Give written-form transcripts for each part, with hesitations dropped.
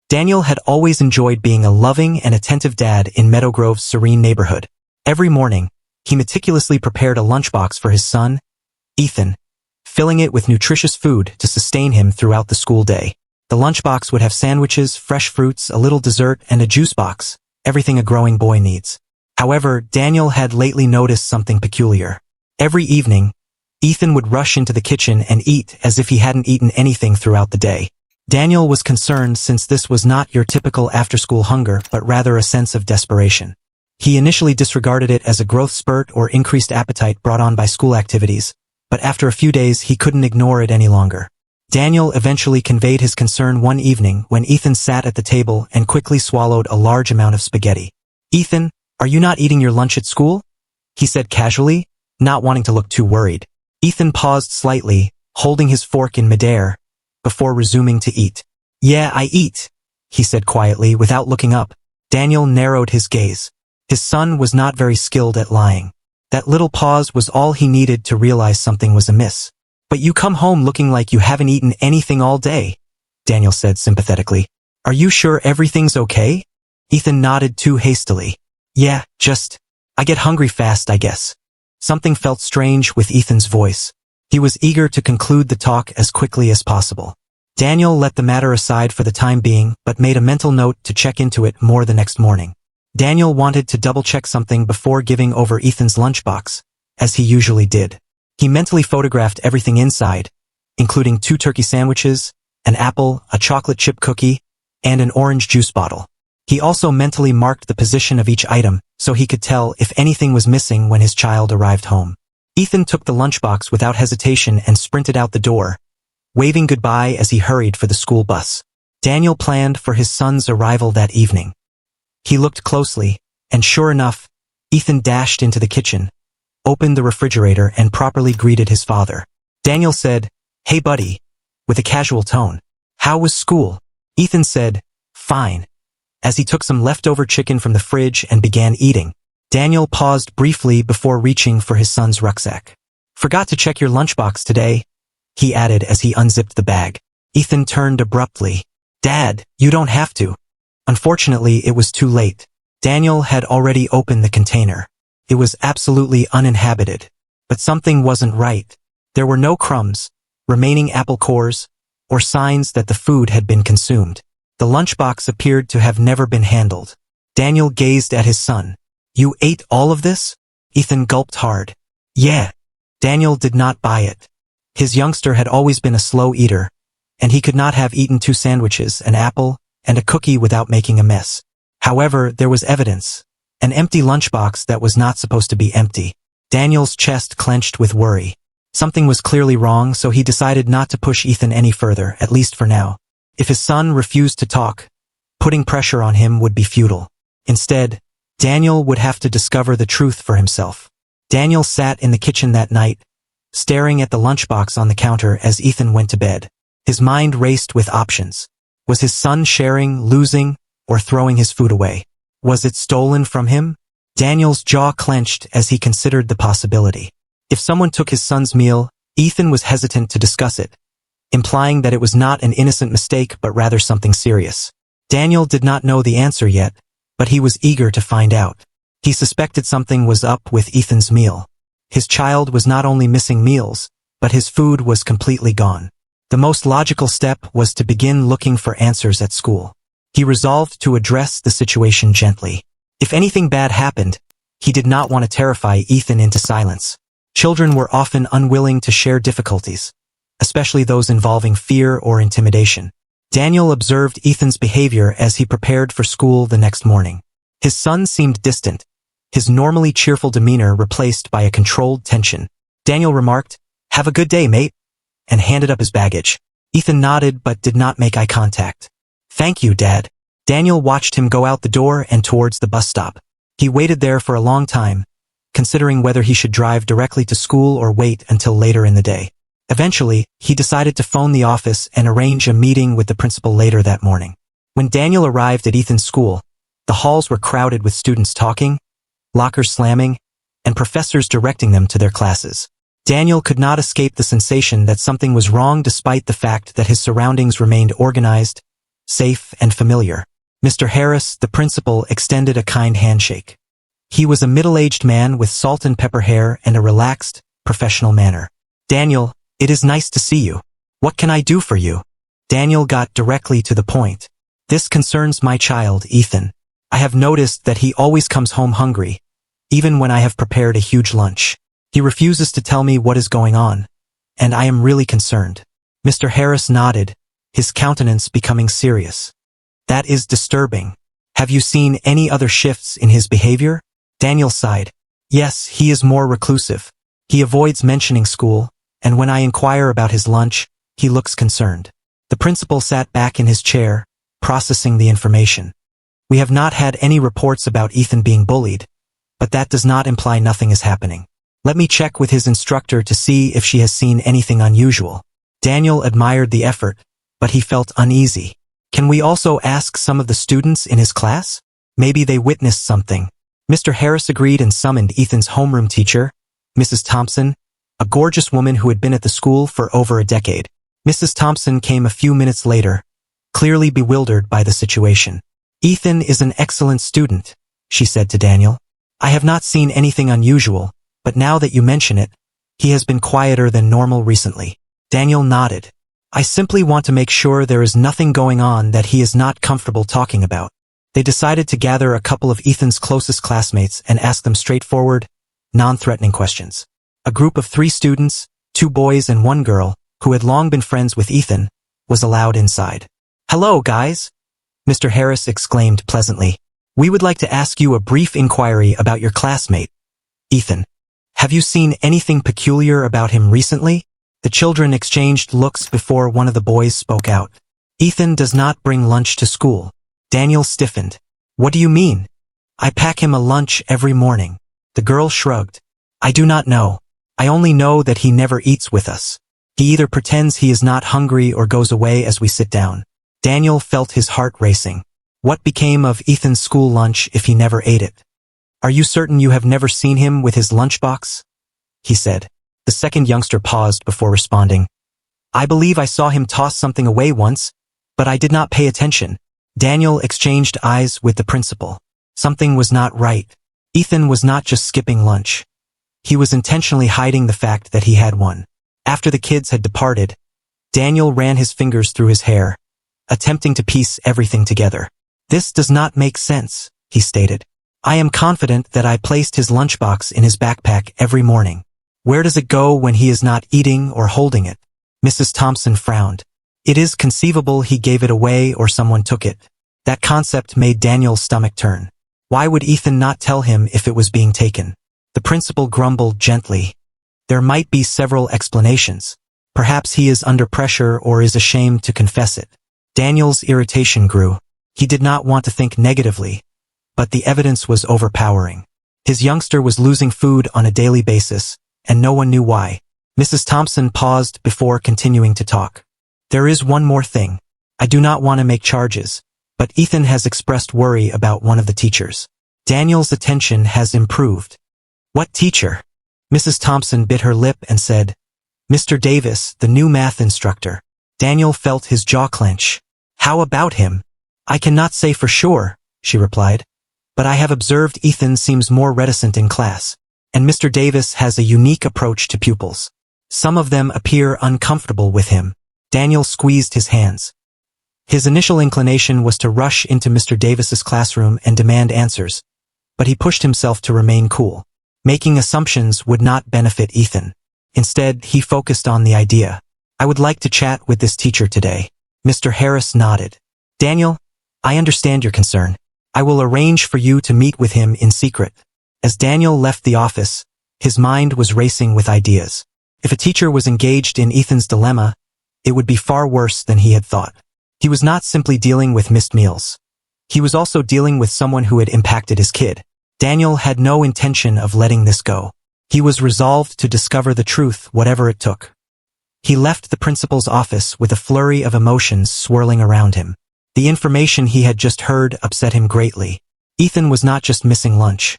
Daniel had always enjoyed being a loving and attentive dad in Meadowgrove's serene neighborhood. Every morning, he meticulously prepared a lunchbox for his son, Ethan, filling it with nutritious food to sustain him throughout the school day. The lunchbox would have sandwiches, fresh fruits, a little dessert, and a juice box, everything a growing boy needs. However, Daniel had lately noticed something peculiar. Every evening, Ethan would rush into the kitchen and eat as if he hadn't eaten anything throughout the day. Daniel was concerned since this was not your typical after-school hunger, but rather a sense of desperation. He initially disregarded it as a growth spurt or increased appetite brought on by school activities, but after a few days he couldn't ignore it any longer. Daniel eventually conveyed his concern one evening when Ethan sat at the table and quickly swallowed a large amount of spaghetti. "Ethan, are you not eating your lunch at school?" he said casually, not wanting to look too worried. Ethan paused slightly, holding his fork in midair, before resuming to eat. "Yeah, I eat," he said quietly without looking up. Daniel narrowed his gaze. His son was not very skilled at lying. That little pause was all he needed to realize something was amiss. "But you come home looking like you haven't eaten anything all day," Daniel said sympathetically. "Are you sure everything's okay?" Ethan nodded too hastily. "Yeah, I get hungry fast, I guess." Something felt strange with Ethan's voice. He was eager to conclude the talk as quickly as possible. Daniel let the matter aside for the time being, but made a mental note to check into it more the next morning. Daniel wanted to double-check something before giving over Ethan's lunchbox, as he usually did. He mentally photographed everything inside, including 2 turkey sandwiches, an apple, a chocolate chip cookie, and an orange juice bottle. He also mentally marked the position of each item, so he could tell if anything was missing when his child arrived home. Ethan took the lunchbox without hesitation and sprinted out the door, waving goodbye as he hurried for the school bus. Daniel planned for his son's arrival that evening. He looked closely, and sure enough, Ethan dashed into the kitchen, opened the refrigerator, and properly greeted his father. Daniel said, "Hey buddy," with a casual tone. "How was school?" Ethan said, "Fine," as he took some leftover chicken from the fridge and began eating. Daniel paused briefly before reaching for his son's rucksack. "Forgot to check your lunchbox today," he added as he unzipped the bag. Ethan turned abruptly. "Dad, you don't have to." Unfortunately, it was too late. Daniel had already opened the container. It was absolutely uninhabited. But something wasn't right. There were no crumbs, remaining apple cores, or signs that the food had been consumed. The lunchbox appeared to have never been handled. Daniel gazed at his son. "You ate all of this?" Ethan gulped hard. "Yeah." Daniel did not buy it. His youngster had always been a slow eater, and he could not have eaten 2 sandwiches, an apple, and a cookie without making a mess. However, there was evidence. An empty lunchbox that was not supposed to be empty. Daniel's chest clenched with worry. Something was clearly wrong, so he decided not to push Ethan any further, at least for now. If his son refused to talk, putting pressure on him would be futile. Instead, Daniel would have to discover the truth for himself. Daniel sat in the kitchen that night, staring at the lunchbox on the counter as Ethan went to bed. His mind raced with options. Was his son sharing, losing, or throwing his food away? Was it stolen from him? Daniel's jaw clenched as he considered the possibility. If someone took his son's meal, Ethan was hesitant to discuss it, implying that it was not an innocent mistake but rather something serious. Daniel did not know the answer yet, but he was eager to find out. He suspected something was up with Ethan's meal. His child was not only missing meals, but his food was completely gone. The most logical step was to begin looking for answers at school. He resolved to address the situation gently. If anything bad happened, he did not want to terrify Ethan into silence. Children were often unwilling to share difficulties, especially those involving fear or intimidation. Daniel observed Ethan's behavior as he prepared for school the next morning. His son seemed distant, his normally cheerful demeanor replaced by a controlled tension. Daniel remarked, "Have a good day, mate," and handed up his baggage. Ethan nodded but did not make eye contact. "Thank you, Dad." Daniel watched him go out the door and towards the bus stop. He waited there for a long time, considering whether he should drive directly to school or wait until later in the day. Eventually, he decided to phone the office and arrange a meeting with the principal later that morning. When Daniel arrived at Ethan's school, the halls were crowded with students talking, lockers slamming, and professors directing them to their classes. Daniel could not escape the sensation that something was wrong despite the fact that his surroundings remained organized, safe and familiar. Mr. Harris, the principal, extended a kind handshake. He was a middle-aged man with salt and pepper hair and a relaxed, professional manner. Daniel, it is nice to see you. What can I do for you? Daniel got directly to the point. This concerns my child, Ethan. I have noticed that he always comes home hungry, even when I have prepared a huge lunch. He refuses to tell me what is going on, and I am really concerned. Mr. Harris nodded, his countenance becoming serious. That is disturbing. Have you seen any other shifts in his behavior? Daniel sighed. Yes, he is more reclusive. He avoids mentioning school, and when I inquire about his lunch, he looks concerned. The principal sat back in his chair, processing the information. We have not had any reports about Ethan being bullied, but that does not imply nothing is happening. Let me check with his instructor to see if she has seen anything unusual. Daniel admired the effort, but he felt uneasy. Can we also ask some of the students in his class? Maybe they witnessed something. Mr. Harris agreed and summoned Ethan's homeroom teacher, Mrs. Thompson, a gorgeous woman who had been at the school for over a decade. Mrs. Thompson came a few minutes later, clearly bewildered by the situation. Ethan is an excellent student, she said to Daniel. I have not seen anything unusual, but now that you mention it, he has been quieter than normal recently. Daniel nodded. I simply want to make sure there is nothing going on that he is not comfortable talking about. They decided to gather a couple of Ethan's closest classmates and ask them straightforward, non-threatening questions. A group of 3 students, 2 boys and 1 girl, who had long been friends with Ethan, was allowed inside. Hello, guys! Mr. Harris exclaimed pleasantly. We would like to ask you a brief inquiry about your classmate, Ethan. Have you seen anything peculiar about him recently? The children exchanged looks before one of the boys spoke out. Ethan does not bring lunch to school. Daniel stiffened. What do you mean? I pack him a lunch every morning. The girl shrugged. I do not know. I only know that he never eats with us. He either pretends he is not hungry or goes away as we sit down. Daniel felt his heart racing. What became of Ethan's school lunch if he never ate it? Are you certain you have never seen him with his lunchbox? He said. The second youngster paused before responding. I believe I saw him toss something away once, but I did not pay attention. Daniel exchanged eyes with the principal. Something was not right. Ethan was not just skipping lunch. He was intentionally hiding the fact that he had one. After the kids had departed, Daniel ran his fingers through his hair, attempting to piece everything together. This does not make sense, he stated. I am confident that I placed his lunchbox in his backpack every morning. Where does it go when he is not eating or holding it? Mrs. Thompson frowned. It is conceivable he gave it away or someone took it. That concept made Daniel's stomach turn. Why would Ethan not tell him if it was being taken? The principal grumbled gently. There might be several explanations. Perhaps he is under pressure or is ashamed to confess it. Daniel's irritation grew. He did not want to think negatively, but the evidence was overpowering. His youngster was losing food on a daily basis, and no one knew why. Mrs. Thompson paused before continuing to talk. There is one more thing. I do not want to make charges, but Ethan has expressed worry about one of the teachers. Daniel's attention has improved. What teacher? Mrs. Thompson bit her lip and said, Mr. Davis, the new math instructor. Daniel felt his jaw clench. How about him? I cannot say for sure, she replied, but I have observed Ethan seems more reticent in class, and Mr. Davis has a unique approach to pupils. Some of them appear uncomfortable with him. Daniel squeezed his hands. His initial inclination was to rush into Mr. Davis's classroom and demand answers, but he pushed himself to remain cool. Making assumptions would not benefit Ethan. Instead, he focused on the idea. I would like to chat with this teacher today. Mr. Harris nodded. Daniel, I understand your concern. I will arrange for you to meet with him in secret. As Daniel left the office, his mind was racing with ideas. If a teacher was engaged in Ethan's dilemma, it would be far worse than he had thought. He was not simply dealing with missed meals. He was also dealing with someone who had impacted his kid. Daniel had no intention of letting this go. He was resolved to discover the truth, whatever it took. He left the principal's office with a flurry of emotions swirling around him. The information he had just heard upset him greatly. Ethan was not just missing lunch.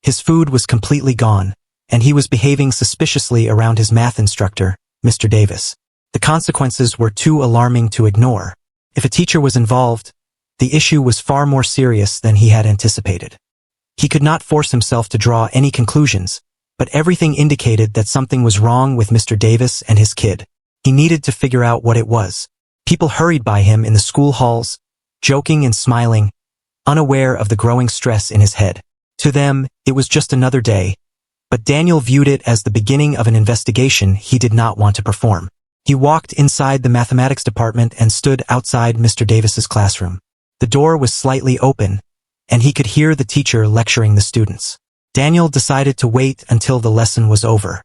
His food was completely gone, and he was behaving suspiciously around his math instructor, Mr. Davis. The consequences were too alarming to ignore. If a teacher was involved, the issue was far more serious than he had anticipated. He could not force himself to draw any conclusions, but everything indicated that something was wrong with Mr. Davis and his kid. He needed to figure out what it was. People hurried by him in the school halls, joking and smiling, unaware of the growing stress in his head. To them, it was just another day, but Daniel viewed it as the beginning of an investigation he did not want to perform. He walked inside the mathematics department and stood outside Mr. Davis's classroom. The door was slightly open, and he could hear the teacher lecturing the students. Daniel decided to wait until the lesson was over.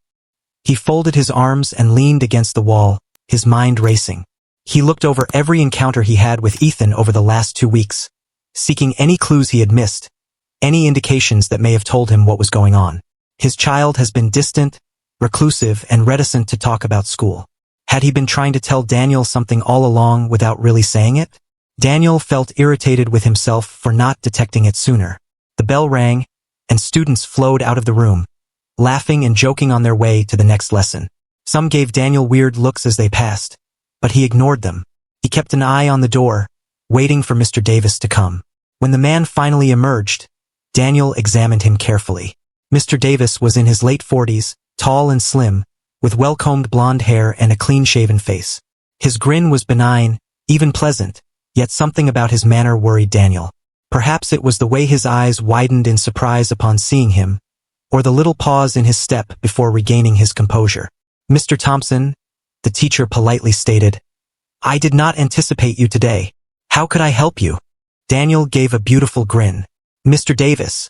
He folded his arms and leaned against the wall, his mind racing. He looked over every encounter he had with Ethan over the last 2 weeks, seeking any clues he had missed, any indications that may have told him what was going on. His child has been distant, reclusive, and reticent to talk about school. Had he been trying to tell Daniel something all along without really saying it? Daniel felt irritated with himself for not detecting it sooner. The bell rang, and students flowed out of the room, laughing and joking on their way to the next lesson. Some gave Daniel weird looks as they passed, but he ignored them. He kept an eye on the door, waiting for Mr. Davis to come. When the man finally emerged, Daniel examined him carefully. Mr. Davis was in his late 40s, tall and slim, with well-combed blonde hair and a clean-shaven face. His grin was benign, even pleasant, yet something about his manner worried Daniel. Perhaps it was the way his eyes widened in surprise upon seeing him, or the little pause in his step before regaining his composure. "Mr. Thompson," the teacher politely stated, "I did not anticipate you today. How could I help you?" Daniel gave a beautiful grin. "Mr. Davis,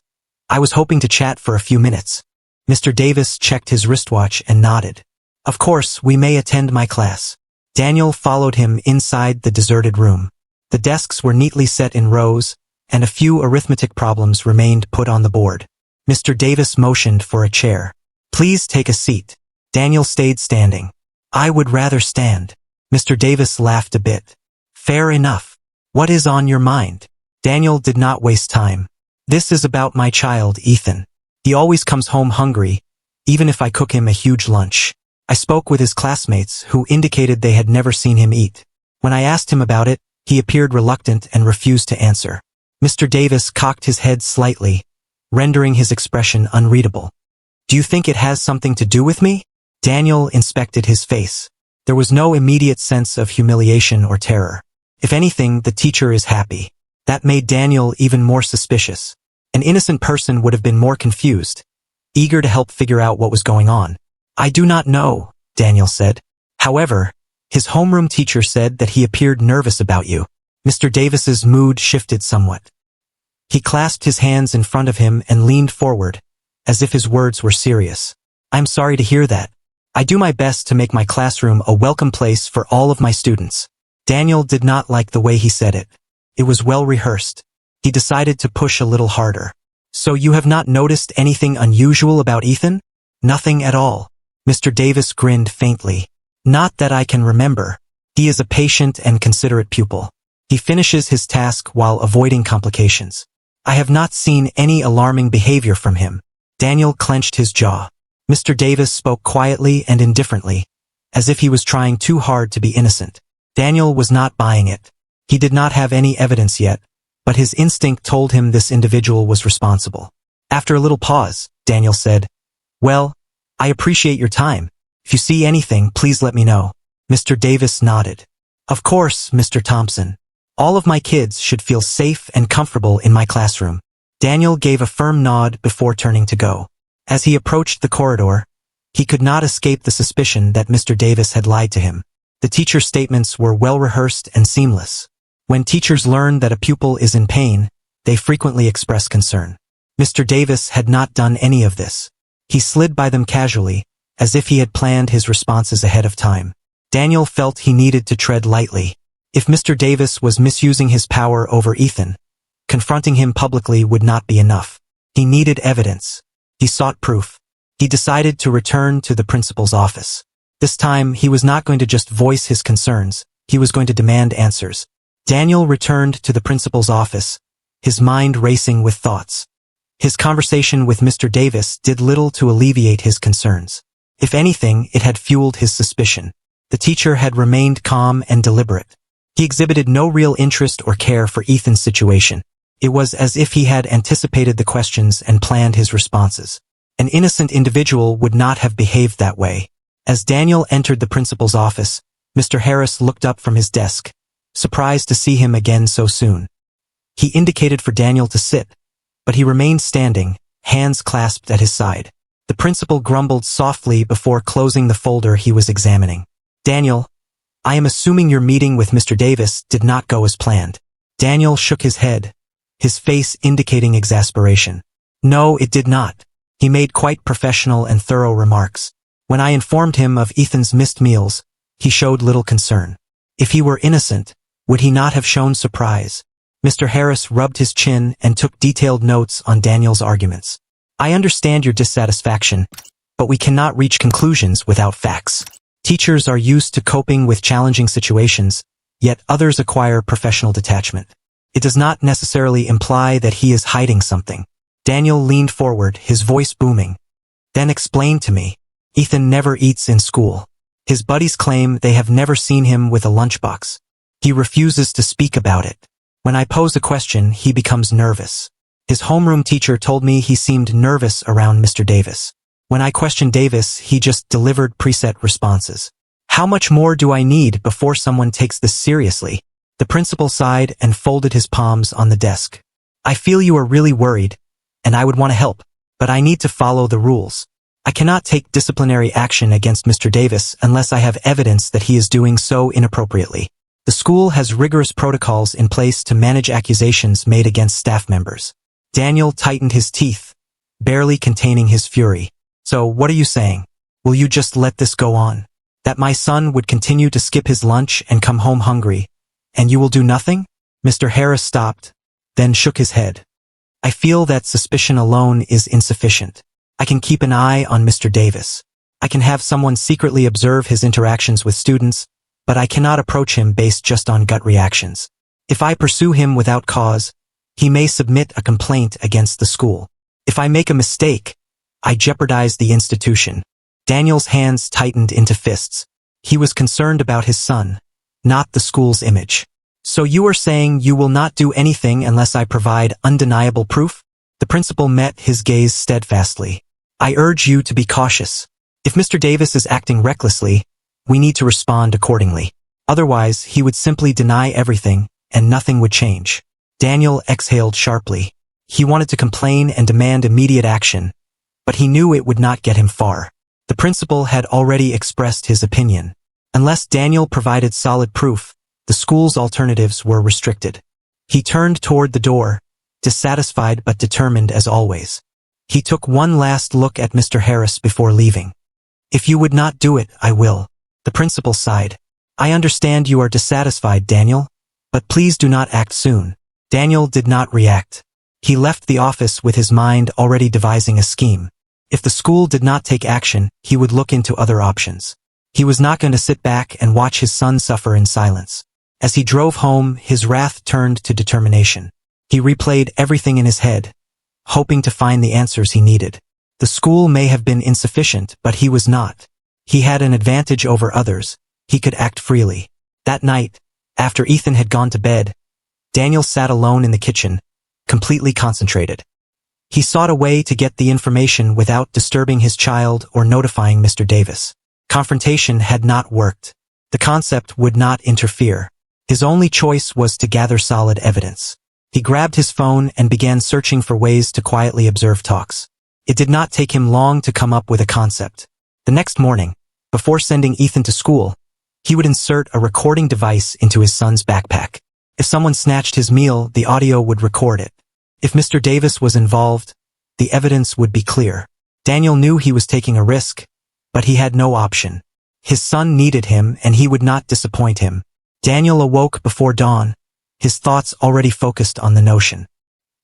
I was hoping to chat for a few minutes." Mr. Davis checked his wristwatch and nodded. "Of course, we may attend my class." Daniel followed him inside the deserted room. The desks were neatly set in rows, and a few arithmetic problems remained put on the board. Mr. Davis motioned for a chair. "Please take a seat." Daniel stayed standing. "I would rather stand." Mr. Davis laughed a bit. "Fair enough. What is on your mind?" Daniel did not waste time. "This is about my child, Ethan. He always comes home hungry, even if I cook him a huge lunch." I spoke with his classmates, who indicated they had never seen him eat. When I asked him about it, he appeared reluctant and refused to answer. Mr. Davis cocked his head slightly, rendering his expression unreadable. "Do you think it has something to do with me?" Daniel inspected his face. There was no immediate sense of humiliation or terror. If anything, the teacher is happy. That made Daniel even more suspicious. An innocent person would have been more confused, eager to help figure out what was going on. "I do not know," Daniel said. "However, his homeroom teacher said that he appeared nervous about you." Mr. Davis's mood shifted somewhat. He clasped his hands in front of him and leaned forward, as if his words were serious. "I'm sorry to hear that. I do my best to make my classroom a welcome place for all of my students." Daniel did not like the way he said it. It was well rehearsed. He decided to push a little harder. "So you have not noticed anything unusual about Ethan?" "Nothing at all." Mr. Davis grinned faintly. "Not that I can remember. He is a patient and considerate pupil. He finishes his task while avoiding complications. I have not seen any alarming behavior from him." Daniel clenched his jaw. Mr. Davis spoke quietly and indifferently, as if he was trying too hard to be innocent. Daniel was not buying it. He did not have any evidence yet, but his instinct told him this individual was responsible. After a little pause, Daniel said, "Well, I appreciate your time. If you see anything, please let me know." Mr. Davis nodded. "Of course, Mr. Thompson. All of my kids should feel safe and comfortable in my classroom." Daniel gave a firm nod before turning to go. As he approached the corridor, he could not escape the suspicion that Mr. Davis had lied to him. The teacher's statements were well rehearsed and seamless. When teachers learn that a pupil is in pain, they frequently express concern. Mr. Davis had not done any of this. He slid by them casually, as if he had planned his responses ahead of time. Daniel felt he needed to tread lightly. If Mr. Davis was misusing his power over Ethan, confronting him publicly would not be enough. He needed evidence. He sought proof. He decided to return to the principal's office. This time, he was not going to just voice his concerns. He was going to demand answers. Daniel returned to the principal's office, his mind racing with thoughts. His conversation with Mr. Davis did little to alleviate his concerns. If anything, it had fueled his suspicion. The teacher had remained calm and deliberate. He exhibited no real interest or care for Ethan's situation. It was as if he had anticipated the questions and planned his responses. An innocent individual would not have behaved that way. As Daniel entered the principal's office, Mr. Harris looked up from his desk, surprised to see him again so soon. He indicated for Daniel to sit, but he remained standing, hands clasped at his side. The principal grumbled softly before closing the folder he was examining. "Daniel, I am assuming your meeting with Mr. Davis did not go as planned." Daniel shook his head, his face indicating exasperation. "No, it did not." He made quite professional and thorough remarks. When I informed him of Ethan's missed meals, he showed little concern. If he were innocent, would he not have shown surprise? Mr. Harris rubbed his chin and took detailed notes on Daniel's arguments. "I understand your dissatisfaction, but we cannot reach conclusions without facts. Teachers are used to coping with challenging situations, yet others acquire professional detachment. It does not necessarily imply that he is hiding something." Daniel leaned forward, his voice booming. "Then explain to me. Ethan never eats in school. His buddies claim they have never seen him with a lunchbox. He refuses to speak about it. When I pose a question, he becomes nervous. His homeroom teacher told me he seemed nervous around Mr. Davis. When I questioned Davis, he just delivered preset responses. How much more do I need before someone takes this seriously?" The principal sighed and folded his palms on the desk. "I feel you are really worried, and I would want to help, but I need to follow the rules. I cannot take disciplinary action against Mr. Davis unless I have evidence that he is doing so inappropriately. The school has rigorous protocols in place to manage accusations made against staff members." Daniel tightened his teeth, barely containing his fury. "So what are you saying? Will you just let this go on? That my son would continue to skip his lunch and come home hungry, and you will do nothing?" Mr. Harris stopped, then shook his head. "I feel that suspicion alone is insufficient. I can keep an eye on Mr. Davis. I can have someone secretly observe his interactions with students, but I cannot approach him based just on gut reactions. If I pursue him without cause, he may submit a complaint against the school. If I make a mistake, I jeopardize the institution." Daniel's hands tightened into fists. He was concerned about his son, not the school's image. "So you are saying you will not do anything unless I provide undeniable proof?" The principal met his gaze steadfastly. "I urge you to be cautious. If Mr. Davis is acting recklessly, we need to respond accordingly. Otherwise, he would simply deny everything, and nothing would change." Daniel exhaled sharply. He wanted to complain and demand immediate action, but he knew it would not get him far. The principal had already expressed his opinion. Unless Daniel provided solid proof, the school's alternatives were restricted. He turned toward the door, dissatisfied but determined as always. He took one last look at Mr. Harris before leaving. "If you would not do it, I will." The principal sighed. "I understand you are dissatisfied, Daniel, but please do not act soon." Daniel did not react. He left the office with his mind already devising a scheme. If the school did not take action, he would look into other options. He was not going to sit back and watch his son suffer in silence. As he drove home, his wrath turned to determination. He replayed everything in his head, hoping to find the answers he needed. The school may have been insufficient, but he was not. He had an advantage over others. He could act freely. That night, after Ethan had gone to bed, Daniel sat alone in the kitchen, completely concentrated. He sought a way to get the information without disturbing his child or notifying Mr. Davis. Confrontation had not worked. The concept would not interfere. His only choice was to gather solid evidence. He grabbed his phone and began searching for ways to quietly observe talks. It did not take him long to come up with a concept. The next morning, before sending Ethan to school, he would insert a recording device into his son's backpack. If someone snatched his meal, the audio would record it. If Mr. Davis was involved, the evidence would be clear. Daniel knew he was taking a risk, but he had no option. His son needed him, and he would not disappoint him. Daniel awoke before dawn, his thoughts already focused on the notion.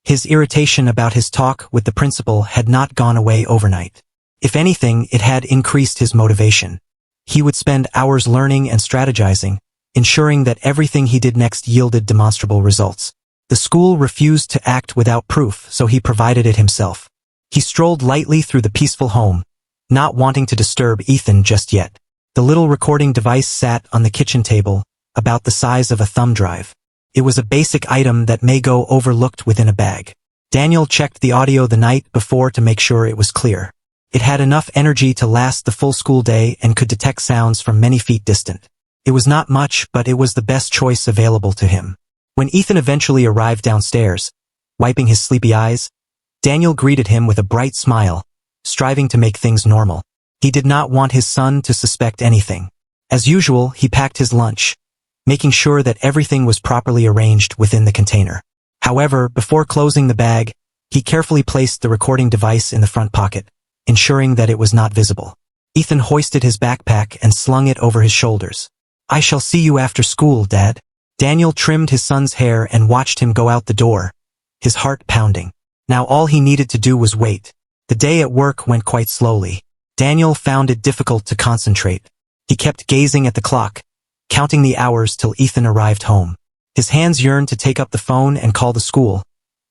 His irritation about his talk with the principal had not gone away overnight. If anything, it had increased his motivation. He would spend hours learning and strategizing, ensuring that everything he did next yielded demonstrable results. The school refused to act without proof, so he provided it himself. He strolled lightly through the peaceful home, not wanting to disturb Ethan just yet. The little recording device sat on the kitchen table, about the size of a thumb drive. It was a basic item that may go overlooked within a bag. Daniel checked the audio the night before to make sure it was clear. It had enough energy to last the full school day and could detect sounds from many feet distant. It was not much, but it was the best choice available to him. When Ethan eventually arrived downstairs, wiping his sleepy eyes, Daniel greeted him with a bright smile, striving to make things normal. He did not want his son to suspect anything. As usual, he packed his lunch, making sure that everything was properly arranged within the container. However, before closing the bag, he carefully placed the recording device in the front pocket, ensuring that it was not visible. Ethan hoisted his backpack and slung it over his shoulders. "I shall see you after school, Dad." Daniel trimmed his son's hair and watched him go out the door, his heart pounding. Now all he needed to do was wait. The day at work went quite slowly. Daniel found it difficult to concentrate. He kept gazing at the clock, counting the hours till Ethan arrived home. His hands yearned to take up the phone and call the school,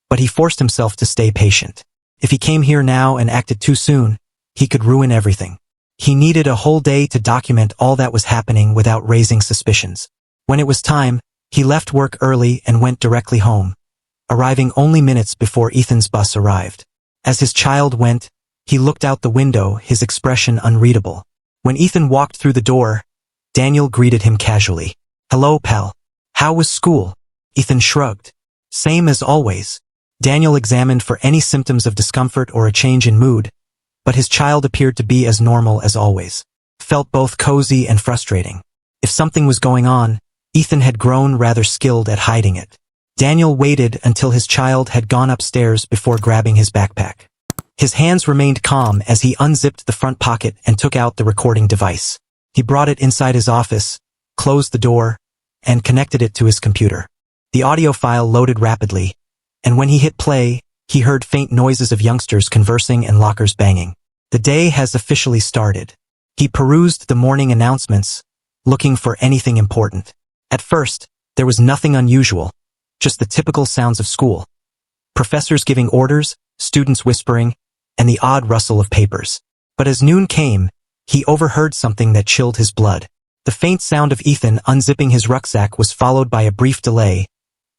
but he forced himself to stay patient. If he came here now and acted too soon, he could ruin everything. He needed a whole day to document all that was happening without raising suspicions. When it was time, he left work early and went directly home, arriving only minutes before Ethan's bus arrived. As his child went, he looked out the window, his expression unreadable. When Ethan walked through the door, Daniel greeted him casually. "Hello, pal. How was school?" Ethan shrugged. "Same as always." Daniel examined for any symptoms of discomfort or a change in mood, but his child appeared to be as normal as always. Felt both cozy and frustrating. If something was going on, Ethan had grown rather skilled at hiding it. Daniel waited until his child had gone upstairs before grabbing his backpack. His hands remained calm as he unzipped the front pocket and took out the recording device. He brought it inside his office, closed the door, and connected it to his computer. The audio file loaded rapidly, and when he hit play, he heard faint noises of youngsters conversing and lockers banging. The day has officially started. He perused the morning announcements, looking for anything important. At first, there was nothing unusual, just the typical sounds of school. Professors giving orders, students whispering, and the odd rustle of papers. But as noon came, he overheard something that chilled his blood. The faint sound of Ethan unzipping his rucksack was followed by a brief delay,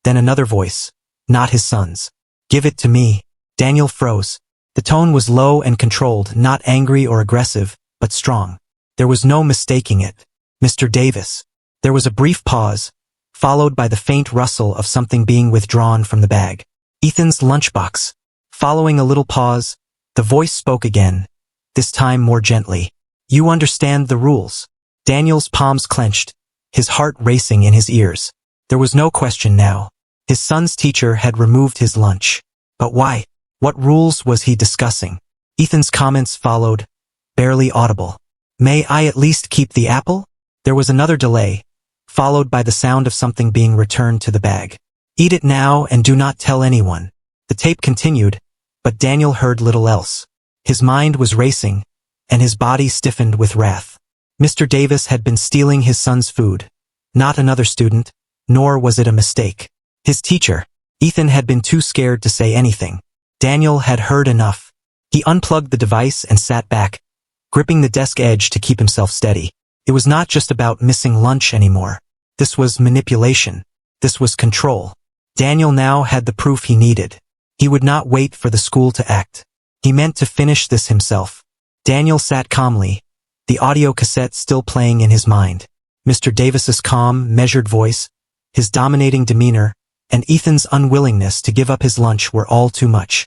then another voice, not his son's. "Give it to me." Daniel froze. The tone was low and controlled, not angry or aggressive, but strong. There was no mistaking it. "Mr. Davis." There was a brief pause, followed by the faint rustle of something being withdrawn from the bag. "Ethan's lunchbox." Following a little pause, the voice spoke again, this time more gently. "You understand the rules." Daniel's palms clenched, his heart racing in his ears. There was no question now. His son's teacher had removed his lunch. But why? What rules was he discussing? Ethan's comments followed, barely audible. "May I at least keep the apple?" There was another delay, followed by the sound of something being returned to the bag. "Eat it now and do not tell anyone." The tape continued, but Daniel heard little else. His mind was racing, and his body stiffened with wrath. Mr. Davis had been stealing his son's food. Not another student, nor was it a mistake. His teacher. Ethan had been too scared to say anything. Daniel had heard enough. He unplugged the device and sat back, gripping the desk edge to keep himself steady. It was not just about missing lunch anymore. This was manipulation. This was control. Daniel now had the proof he needed. He would not wait for the school to act. He meant to finish this himself. Daniel sat calmly, the audio cassette still playing in his mind. Mr. Davis's calm, measured voice, his dominating demeanor, and Ethan's unwillingness to give up his lunch were all too much.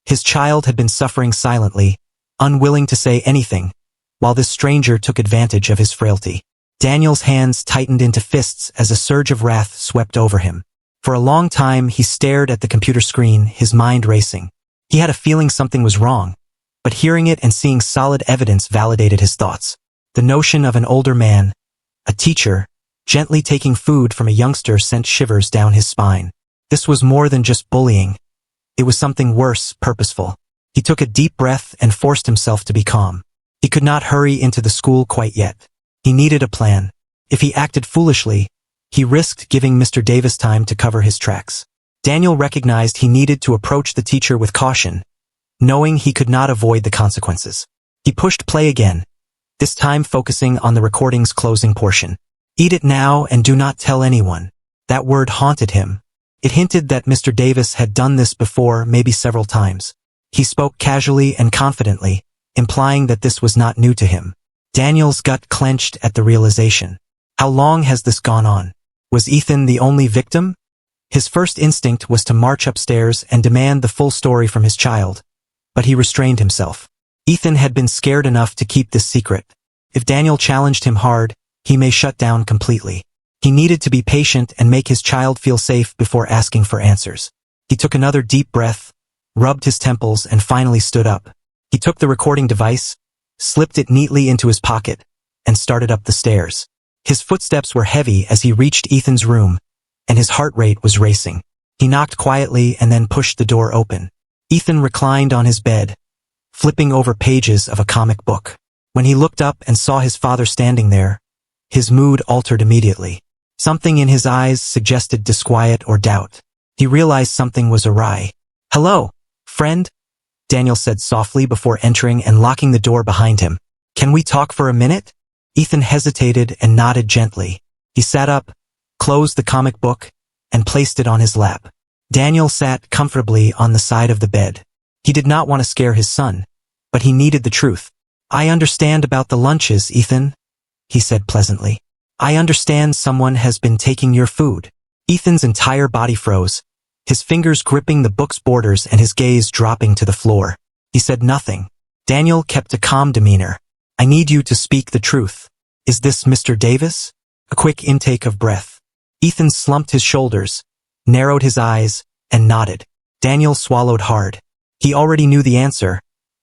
His child had been suffering silently, unwilling to say anything, while this stranger took advantage of his frailty. Daniel's hands tightened into fists as a surge of wrath swept over him. For a long time he stared at the computer screen, his mind racing. He had a feeling something was wrong, but hearing it and seeing solid evidence validated his thoughts. The notion of an older man, a teacher, gently taking food from a youngster sent shivers down his spine. This was more than just bullying. It was something worse, purposeful. He took a deep breath and forced himself to be calm. He could not hurry into the school quite yet. He needed a plan. If he acted foolishly, he risked giving Mr. Davis time to cover his tracks. Daniel recognized he needed to approach the teacher with caution, knowing he could not avoid the consequences. He pushed play again, this time focusing on the recording's closing portion. Eat it now and do not tell anyone. That word haunted him. It hinted that Mr. Davis had done this before, maybe several times. He spoke casually and confidently, implying that this was not new to him. Daniel's gut clenched at the realization. How long has this gone on? Was Ethan the only victim? His first instinct was to march upstairs and demand the full story from his child, but he restrained himself. Ethan had been scared enough to keep this secret. If Daniel challenged him hard, he may shut down completely. He needed to be patient and make his child feel safe before asking for answers. He took another deep breath, rubbed his temples, and finally stood up. He took the recording device, slipped it neatly into his pocket, and started up the stairs. His footsteps were heavy as he reached Ethan's room, and his heart rate was racing. He knocked quietly and then pushed the door open. Ethan reclined on his bed, flipping over pages of a comic book. When he looked up and saw his father standing there, his mood altered immediately. Something in his eyes suggested disquiet or doubt. He realized something was awry. "Hello, friend," Daniel said softly before entering and locking the door behind him. "Can we talk for a minute?" Ethan hesitated and nodded gently. He sat up, closed the comic book, and placed it on his lap. Daniel sat comfortably on the side of the bed. He did not want to scare his son, but he needed the truth. "I understand about the lunches, Ethan," he said pleasantly. "I understand someone has been taking your food." Ethan's entire body froze, his fingers gripping the book's borders and his gaze dropping to the floor. He said nothing. Daniel kept a calm demeanor. "I need you to speak the truth. Is this Mr. Davis?" A quick intake of breath. Ethan slumped his shoulders, narrowed his eyes, and nodded. Daniel swallowed hard. He already knew the answer,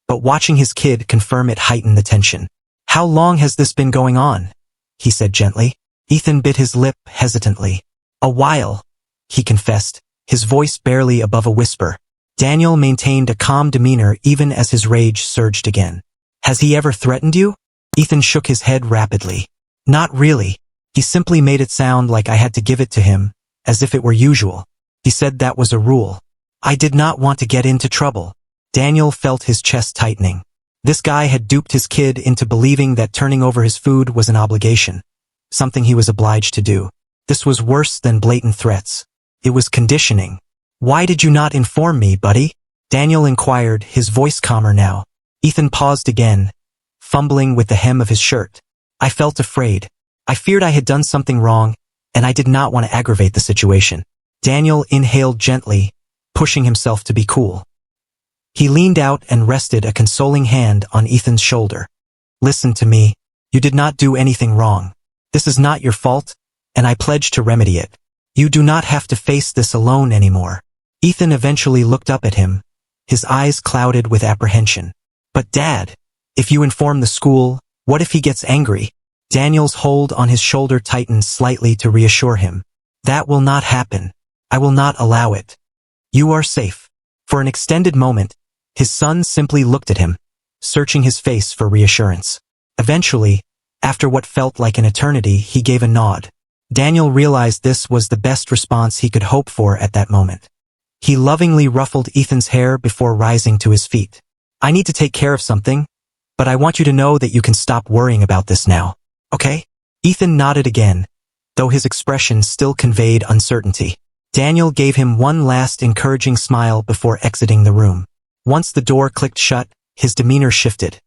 but watching his kid confirm it heightened the tension. "How long has this been going on?" he said gently. Ethan bit his lip hesitantly. "A while," he confessed, his voice barely above a whisper. Daniel maintained a calm demeanor even as his rage surged again. "Has he ever threatened you?" Ethan shook his head rapidly. "Not really. He simply made it sound like I had to give it to him, as if it were usual. He said that was a rule. I did not want to get into trouble." Daniel felt his chest tightening. This guy had duped his kid into believing that turning over his food was an obligation, something he was obliged to do. This was worse than blatant threats. It was conditioning. "Why did you not inform me, buddy?" Daniel inquired, his voice calmer now. Ethan paused again, fumbling with the hem of his shirt. "I felt afraid. I feared I had done something wrong, and I did not want to aggravate the situation." Daniel inhaled gently, pushing himself to be cool. He leaned out and rested a consoling hand on Ethan's shoulder. "Listen to me. You did not do anything wrong. This is not your fault, and I pledge to remedy it. You do not have to face this alone anymore." Ethan eventually looked up at him, his eyes clouded with apprehension. "But Dad, if you inform the school, what if he gets angry?" Daniel's hold on his shoulder tightened slightly to reassure him. "That will not happen. I will not allow it. You are safe." For an extended moment, his son simply looked at him, searching his face for reassurance. Eventually, after what felt like an eternity, he gave a nod. Daniel realized this was the best response he could hope for at that moment. He lovingly ruffled Ethan's hair before rising to his feet. "I need to take care of something, but I want you to know that you can stop worrying about this now. Okay?" Ethan nodded again, though his expression still conveyed uncertainty. Daniel gave him one last encouraging smile before exiting the room. Once the door clicked shut, his demeanor shifted.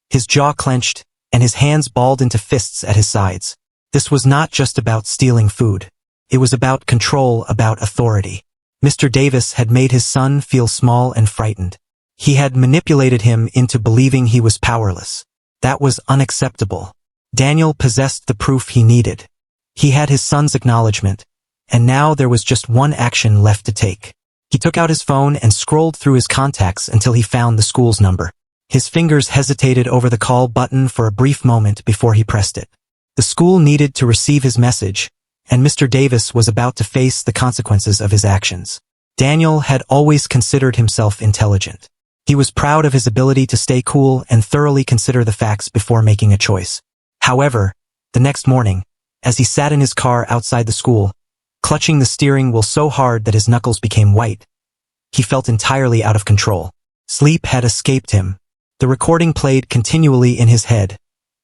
His jaw clenched, and his hands balled into fists at his sides. This was not just about stealing food. It was about control, about authority. Mr. Davis had made his son feel small and frightened. He had manipulated him into believing he was powerless. That was unacceptable. Daniel possessed the proof he needed. He had his son's acknowledgement, and now there was just one action left to take. He took out his phone and scrolled through his contacts until he found the school's number. His fingers hesitated over the call button for a brief moment before he pressed it. The school needed to receive his message, and Mr. Davis was about to face the consequences of his actions. Daniel had always considered himself intelligent. He was proud of his ability to stay cool and thoroughly consider the facts before making a choice. However, the next morning, as he sat in his car outside the school, clutching the steering wheel so hard that his knuckles became white, he felt entirely out of control. Sleep had escaped him. The recording played continually in his head,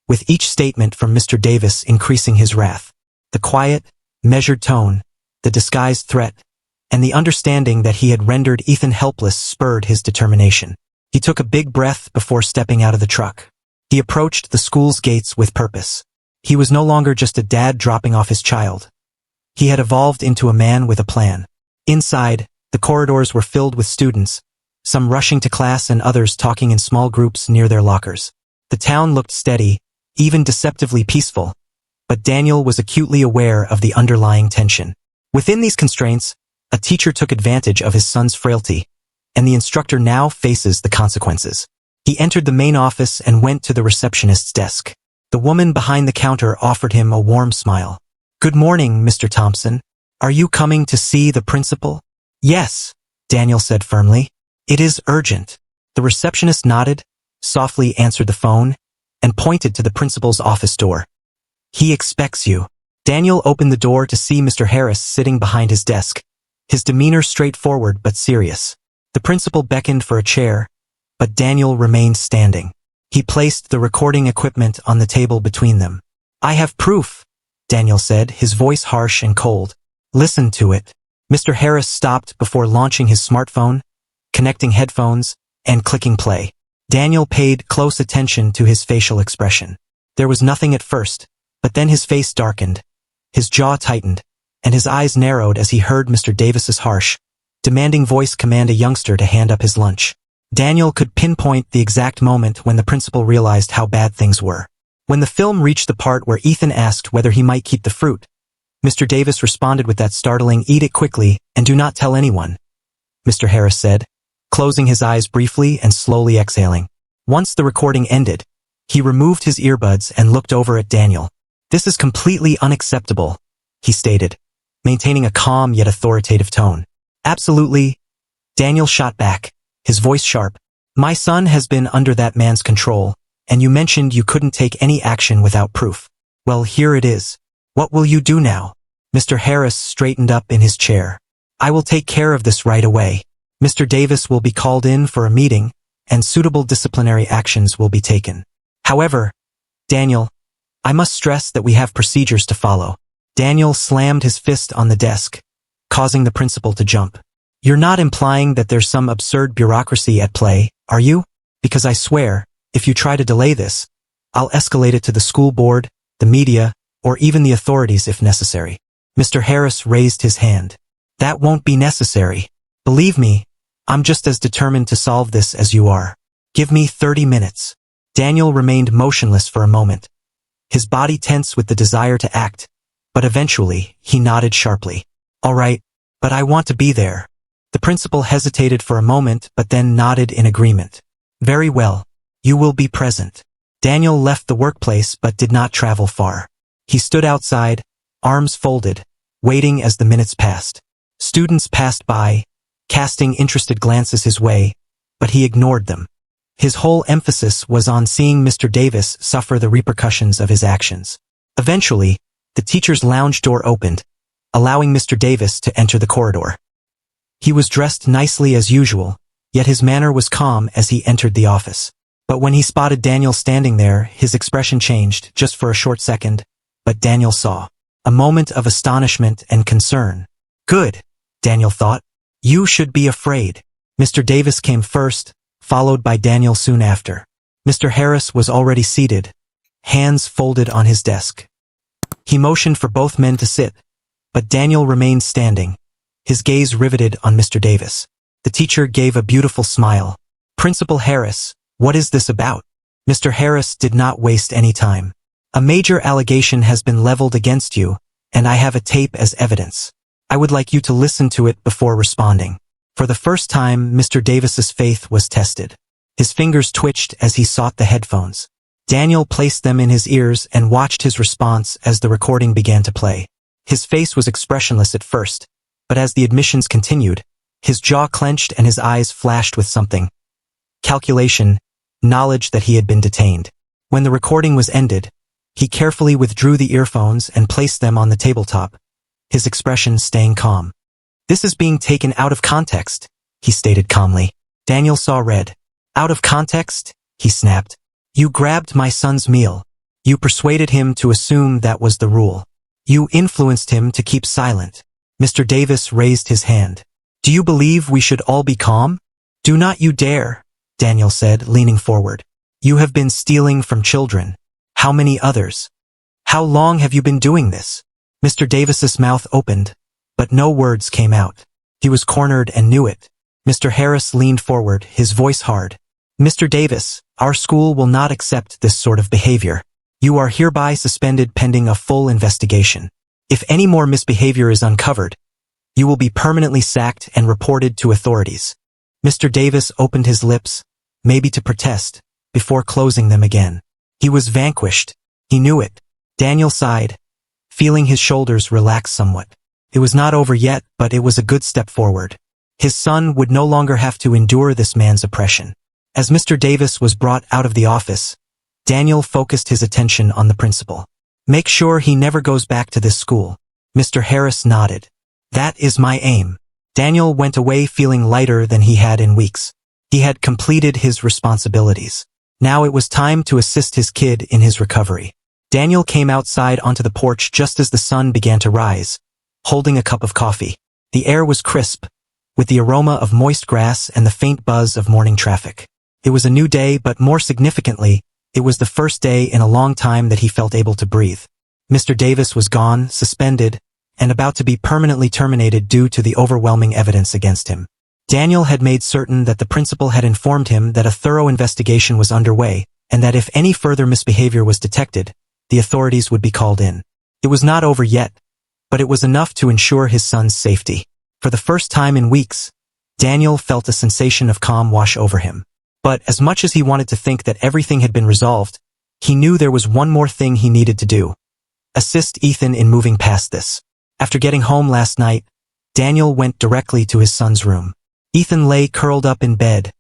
with each statement from Mr. Davis increasing his wrath. The quiet, measured tone, the disguised threat, and the understanding that he had rendered Ethan helpless spurred his determination. He took a big breath before stepping out of the truck. He approached the school's gates with purpose. He was no longer just a dad dropping off his child. He had evolved into a man with a plan. Inside, the corridors were filled with students, some rushing to class and others talking in small groups near their lockers. The town looked steady, even deceptively peaceful, but Daniel was acutely aware of the underlying tension. Within these constraints, a teacher took advantage of his son's frailty, and the instructor now faces the consequences. He entered the main office and went to the receptionist's desk. The woman behind the counter offered him a warm smile. "Good morning, Mr. Thompson. Are you coming to see the principal?" "Yes," Daniel said firmly. "It is urgent." The receptionist nodded, softly answered the phone, and pointed to the principal's office door. "He expects you." Daniel opened the door to see Mr. Harris sitting behind his desk, his demeanor straightforward but serious. The principal beckoned for a chair, but Daniel remained standing. He placed the recording equipment on the table between them. "I have proof," Daniel said, his voice harsh and cold. "Listen to it." Mr. Harris stopped before launching his smartphone, connecting headphones, and clicking play. Daniel paid close attention to his facial expression. There was nothing at first, but then his face darkened, his jaw tightened, and his eyes narrowed as he heard Mr. Davis's harsh, demanding voice command a youngster to hand up his lunch. Daniel could pinpoint the exact moment when the principal realized how bad things were. When the film reached the part where Ethan asked whether he might keep the fruit, Mr. Davis responded with that startling "Eat it quickly and do not tell anyone," Mr. Harris said, closing his eyes briefly and slowly exhaling. Once the recording ended, he removed his earbuds and looked over at Daniel. "This is completely unacceptable," he stated, maintaining a calm yet authoritative tone. "Absolutely," Daniel shot back, his voice sharp. "My son has been under that man's control, and you mentioned you couldn't take any action without proof. Well, here it is. What will you do now?" Mr. Harris straightened up in his chair. "I will take care of this right away. Mr. Davis will be called in for a meeting, and suitable disciplinary actions will be taken. However, Daniel, I must stress that we have procedures to follow." Daniel slammed his fist on the desk, causing the principal to jump. "You're not implying that there's some absurd bureaucracy at play, are you? Because I swear, if you try to delay this, I'll escalate it to the school board, the media, or even the authorities if necessary." Mr. Harris raised his hand. "That won't be necessary. Believe me, I'm just as determined to solve this as you are. Give me 30 minutes. Daniel remained motionless for a moment, his body tense with the desire to act, but eventually, he nodded sharply. "All right, but I want to be there." The principal hesitated for a moment but then nodded in agreement. "Very well. You will be present." Daniel left the workplace but did not travel far. He stood outside, arms folded, waiting as the minutes passed. Students passed by, casting interested glances his way, but he ignored them. His whole emphasis was on seeing Mr. Davis suffer the repercussions of his actions. Eventually, the teacher's lounge door opened, allowing Mr. Davis to enter the corridor. He was dressed nicely as usual, yet his manner was calm as he entered the office. But when he spotted Daniel standing there, his expression changed just for a short second, but Daniel saw a moment of astonishment and concern. "Good," Daniel thought. "You should be afraid." Mr. Davis came first, followed by Daniel soon after. Mr. Harris was already seated, hands folded on his desk. He motioned for both men to sit, but Daniel remained standing, his gaze riveted on Mr. Davis. The teacher gave a beautiful smile. "Principal Harris, what is this about?" Mr. Harris did not waste any time. "A major allegation has been leveled against you, and I have a tape as evidence. I would like you to listen to it before responding." For the first time, Mr. Davis's faith was tested. His fingers twitched as he sought the headphones. Daniel placed them in his ears and watched his response as the recording began to play. His face was expressionless at first, but as the admissions continued, his jaw clenched and his eyes flashed with something. Calculation, knowledge that he had been detained. When the recording was ended, he carefully withdrew the earphones and placed them on the tabletop, his expression staying calm. "This is being taken out of context," he stated calmly. Daniel saw red. "Out of context?" he snapped. "You grabbed my son's meal. You persuaded him to assume that was the rule. You influenced him to keep silent. Mr. Davis raised his hand. Do you believe we should all be calm? Do not you dare, Daniel said, leaning forward. You have been stealing from children. How many others? How long have you been doing this? Mr. Davis's mouth opened, but no words came out. He was cornered and knew it. Mr. Harris leaned forward, his voice hard. Mr. Davis, our school will not accept this sort of behavior. You are hereby suspended pending a full investigation. If any more misbehavior is uncovered, you will be permanently sacked and reported to authorities. Mr. Davis opened his lips, maybe to protest, before closing them again. He was vanquished. He knew it. Daniel sighed, feeling his shoulders relax somewhat. It was not over yet, but it was a good step forward. His son would no longer have to endure this man's oppression. As Mr. Davis was brought out of the office, Daniel focused his attention on the principal. Make sure he never goes back to this school. Mr. Harris nodded. That is my aim. Daniel went away feeling lighter than he had in weeks. He had completed his responsibilities. Now it was time to assist his kid in his recovery. Daniel came outside onto the porch just as the sun began to rise, holding a cup of coffee. The air was crisp, with the aroma of moist grass and the faint buzz of morning traffic. It was a new day, but more significantly, it was the first day in a long time that he felt able to breathe. Mr. Davis was gone, suspended, and about to be permanently terminated due to the overwhelming evidence against him. Daniel had made certain that the principal had informed him that a thorough investigation was underway, and that if any further misbehavior was detected, the authorities would be called in. It was not over yet, but it was enough to ensure his son's safety. For the first time in weeks, Daniel felt a sensation of calm wash over him. But as much as he wanted to think that everything had been resolved, he knew there was one more thing he needed to do. Assist Ethan in moving past this. After getting home last night, Daniel went directly to his son's room. Ethan lay curled up in bed,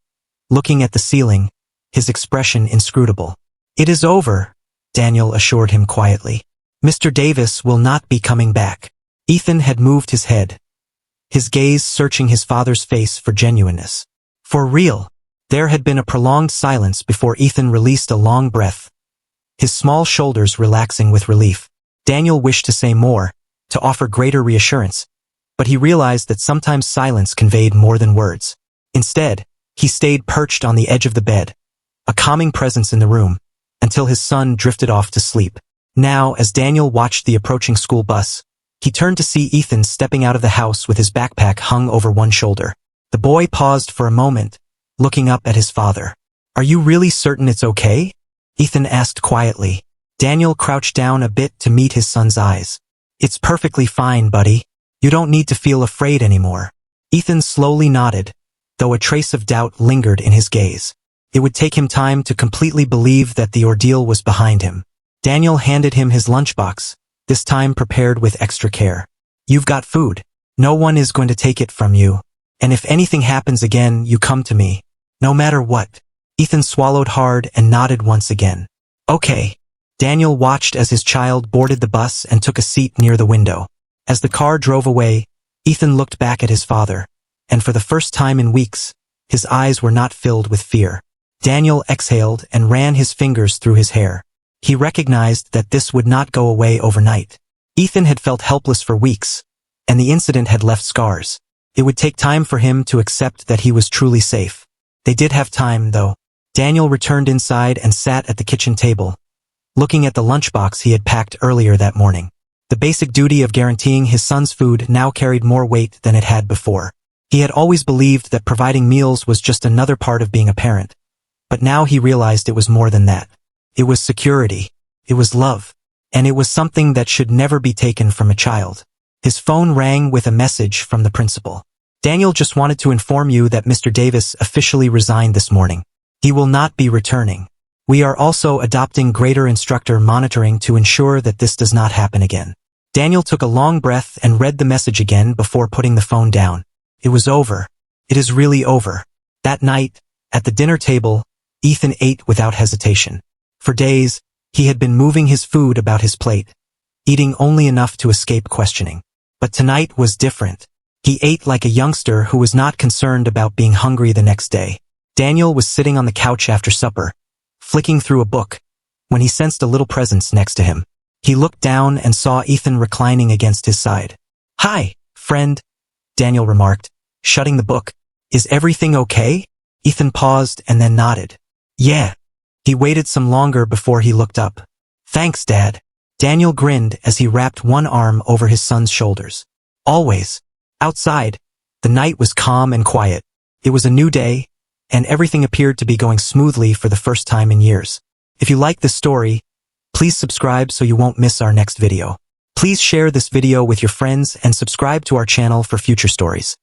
looking at the ceiling, his expression inscrutable. It is over, Daniel assured him quietly. Mr. Davis will not be coming back. Ethan had moved his head, his gaze searching his father's face for genuineness. For real. There had been a prolonged silence before Ethan released a long breath, his small shoulders relaxing with relief. Daniel wished to say more, to offer greater reassurance, but he realized that sometimes silence conveyed more than words. Instead, he stayed perched on the edge of the bed, a calming presence in the room, until his son drifted off to sleep. Now, as Daniel watched the approaching school bus, he turned to see Ethan stepping out of the house with his backpack hung over one shoulder. The boy paused for a moment, looking up at his father. Are you really certain it's okay? Ethan asked quietly. Daniel crouched down a bit to meet his son's eyes. It's perfectly fine, buddy. You don't need to feel afraid anymore. Ethan slowly nodded, though a trace of doubt lingered in his gaze. It would take him time to completely believe that the ordeal was behind him. Daniel handed him his lunchbox, this time prepared with extra care. You've got food. No one is going to take it from you. And if anything happens again, you come to me. No matter what. Ethan swallowed hard and nodded once again. Okay. Daniel watched as his child boarded the bus and took a seat near the window. As the car drove away, Ethan looked back at his father, and for the first time in weeks, his eyes were not filled with fear. Daniel exhaled and ran his fingers through his hair. He recognized that this would not go away overnight. Ethan had felt helpless for weeks, and the incident had left scars. It would take time for him to accept that he was truly safe. They did have time, though. Daniel returned inside and sat at the kitchen table, looking at the lunchbox he had packed earlier that morning. The basic duty of guaranteeing his son's food now carried more weight than it had before. He had always believed that providing meals was just another part of being a parent, but now he realized it was more than that. It was security, it was love, and it was something that should never be taken from a child. His phone rang with a message from the principal. Daniel just wanted to inform you that Mr. Davis officially resigned this morning. He will not be returning. We are also adopting greater instructor monitoring to ensure that this does not happen again. Daniel took a long breath and read the message again before putting the phone down. It was over. It is really over. That night, at the dinner table, Ethan ate without hesitation. For days, he had been moving his food about his plate, eating only enough to escape questioning. But tonight was different. He ate like a youngster who was not concerned about being hungry the next day. Daniel was sitting on the couch after supper, flicking through a book, when he sensed a little presence next to him. He looked down and saw Ethan reclining against his side. "Hi, friend," Daniel remarked, shutting the book. "Is everything okay?" Ethan paused and then nodded. "Yeah." He waited some longer before he looked up. "Thanks, Dad." Daniel grinned as he wrapped one arm over his son's shoulders. Always. Outside, the night was calm and quiet. It was a new day, and everything appeared to be going smoothly for the first time in years. If you like this story, please subscribe so you won't miss our next video. Please share this video with your friends and subscribe to our channel for future stories.